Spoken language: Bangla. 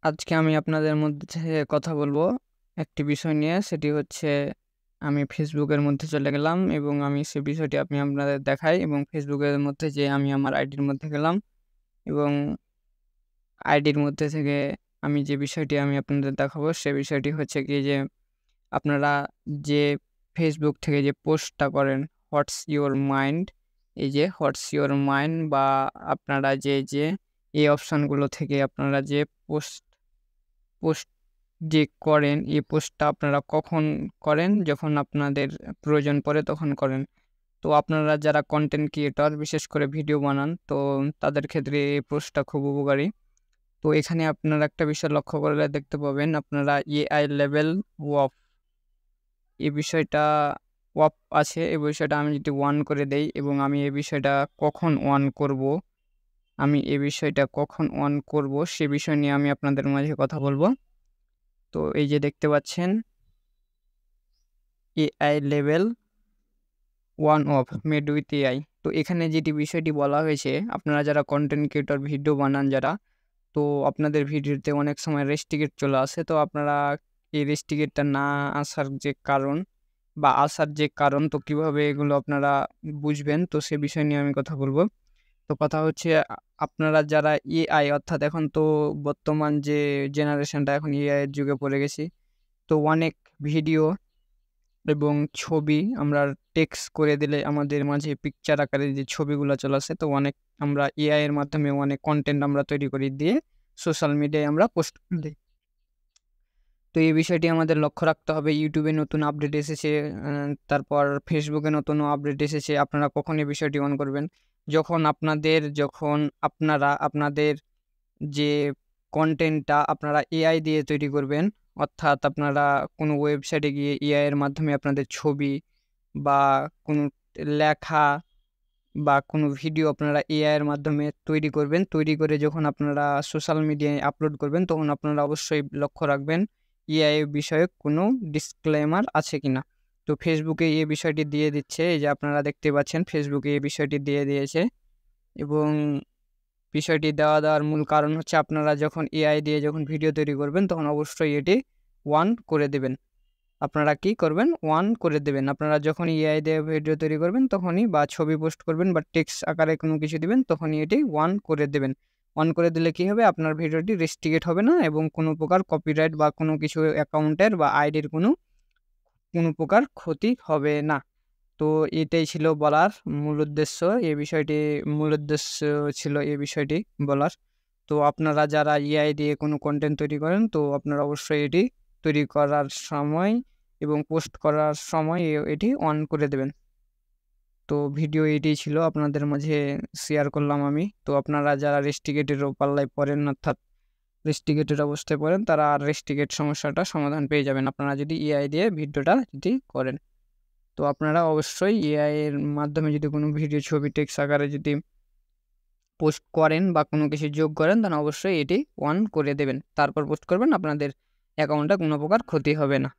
আজকে আমি আপনাদের মধ্যে কথা বলবো একটি বিষয় নিয়ে। সেটি হচ্ছে আমি ফেসবুকের মধ্যে চলে গেলাম এবং আমি সে বিষয়টি আমি আপনাদের দেখাই এবং ফেসবুকের মধ্যে যেয়ে আমি আমার আইডির মধ্যে গেলাম এবং আইডির মধ্যে থেকে আমি যে বিষয়টি আমি আপনাদের দেখাবো সে বিষয়টি হচ্ছে কি যে আপনারা যে ফেসবুক থেকে যে পোস্টটা করেন হোয়াটস ইওর মাইন্ড, এই যে হোয়াটস ইওর মাইন্ড বা আপনারা যে এই অপশানগুলো থেকে আপনারা যে পোস্ট পোস্ট যে করেন, এই পোস্টটা আপনারা কখন করেন? যখন আপনাদের প্রয়োজন পড়ে তখন করেন। তো আপনারা যারা কনটেন্ট ক্রিয়েটর বিশেষ করে ভিডিও বানান, তো তাদের ক্ষেত্রে এই পোস্টটা খুব উপকারী। তো এখানে আপনারা একটা বিষয় লক্ষ্য করলে দেখতে পাবেন আপনারা এআই লেভেল ওয়াফ এই বিষয়টা অফ আছে। এই বিষয়টা আমি যদি অন করে দেই এবং আমি এই বিষয়টা কখন অন করব, সে বিষয় নিয়ে আমি আপনাদের মাঝে কথা বলব। তো এই যে দেখতে পাচ্ছেন AI level 1 of made with AI. তো এখানে যেটি বিষয়টি বলা হয়েছে, আপনারা যারা কনটেন্ট ক্রিয়েটর ভিডিও বানান যারা, তো আপনাদের ভিডিওতে অনেক সময় রেস্ট্রিকেট চলে আসে। তো আপনারা এই রেস্ট্রিকেটটা না আসার যে কারণ বা আসার যে কারণ, তো কিভাবে এগুলো আপনারা বুঝবেন, তো সে বিষয় নিয়ে আমি কথা বলব। তো কথা হচ্ছে আপনারা যারা এআই অর্থাৎ এখন তো বর্তমান যে জেনারেশনটা এখন এআই এর যুগে পড়ে গেছি। তো অনেক ভিডিও এবং ছবি আমরা টেক্সট করে দিলে আমাদের মাঝে পিকচার আকারে যে ছবিগুলো চলে আসে, তো অনেক আমরা এআই এর মাধ্যমে অনেক কনটেন্ট আমরা তৈরি করে দিয়ে সোশ্যাল মিডিয়ায় আমরা পোস্ট করে দিই। তো এই বিষয়টি আমাদের লক্ষ্য রাখতে হবে। ইউটিউবে নতুন আপডেট এসেছে, তারপর ফেসবুকে নতুন আপডেট এসেছে। আপনারা কখন এই বিষয়টি অন করবেন? যখন আপনারা আপনাদের যে কনটেন্টটা আপনারা এআই দিয়ে তৈরি করবেন, অর্থাৎ আপনারা কোনো ওয়েবসাইটে গিয়ে এআই এর মাধ্যমে আপনাদের ছবি বা কোনো লেখা বা কোনো ভিডিও আপনারা এআই এর মাধ্যমে তৈরি করবেন। তৈরি করে যখন আপনারা সোশ্যাল মিডিয়ায় আপলোড করবেন, তখন আপনারা অবশ্যই লক্ষ্য রাখবেন এআই বিষয়ে কোনো ডিসক্লেমার আছে কিনা। তো ফেসবুকে এই বিষয়টি দিয়ে দিচ্ছে, এই যে আপনারা দেখতে পাচ্ছেন ফেসবুকে এই বিষয়টি দিয়ে দিয়েছে এবং বিষয়টি দেওয়ার মূল কারণ হচ্ছে আপনারা যখন এআই দিয়ে যখন ভিডিও তৈরি করবেন, তখন অবশ্যই এটি অন করে দেবেন। আপনারা কি করবেন? অন করে দেবেন। আপনারা যখন এআই দিয়ে ভিডিও তৈরি করবেন তখনই বা ছবি পোস্ট করবেন বা টেক্সট আকারে কোনো কিছু দিবেন, তখনই এটি অন করে দেবেন। অন করে দিলে কি হবে? আপনার ভিডিওটি রেস্ট্রিকেট হবে না এবং কোনো প্রকার কপিরাইট বা কোনো কিছু অ্যাকাউন্টের বা আইডির কোনো প্রকার ক্ষতি হবে না। তো এটাই ছিল বলার মূল উদ্দেশ্য। মূল উদ্দেশ্য ছিল এই বিষয়টি বলার। তো আপনারা যারা এআই দিয়ে কোনো কনটেন্ট তৈরি করেন, তো আপনারা অবশ্যই এটি তৈরি করার সময় এবং পোস্ট করার সময় এটি অন করে দেবেন। তো ভিডিও এটিই ছিল আপনাদের মাঝে শেয়ার করলাম আমি। তো আপনারা যারা রেস্ট্রিকেটের পাল্লায় পড়েন, অর্থাৎ রেস্ট্রিকেটেড অবস্থায় পড়েন, তারা আর রেস্ট্রিকেট সমস্যাটা সমাধান পেয়ে যাবেন আপনারা যদি এআই দিয়ে ভিডিওটা যদি করেন। তো আপনারা অবশ্যই এআই এর মাধ্যমে যদি কোনো ভিডিও, ছবি, টেক্সট আকারে যদি পোস্ট করেন বা কোনো কিছু যোগ করেন, তাহলে অবশ্যই এটি অন করে দেবেন। তারপর পোস্ট করবেন, আপনাদের অ্যাকাউন্টে কোনো প্রকার ক্ষতি হবে না।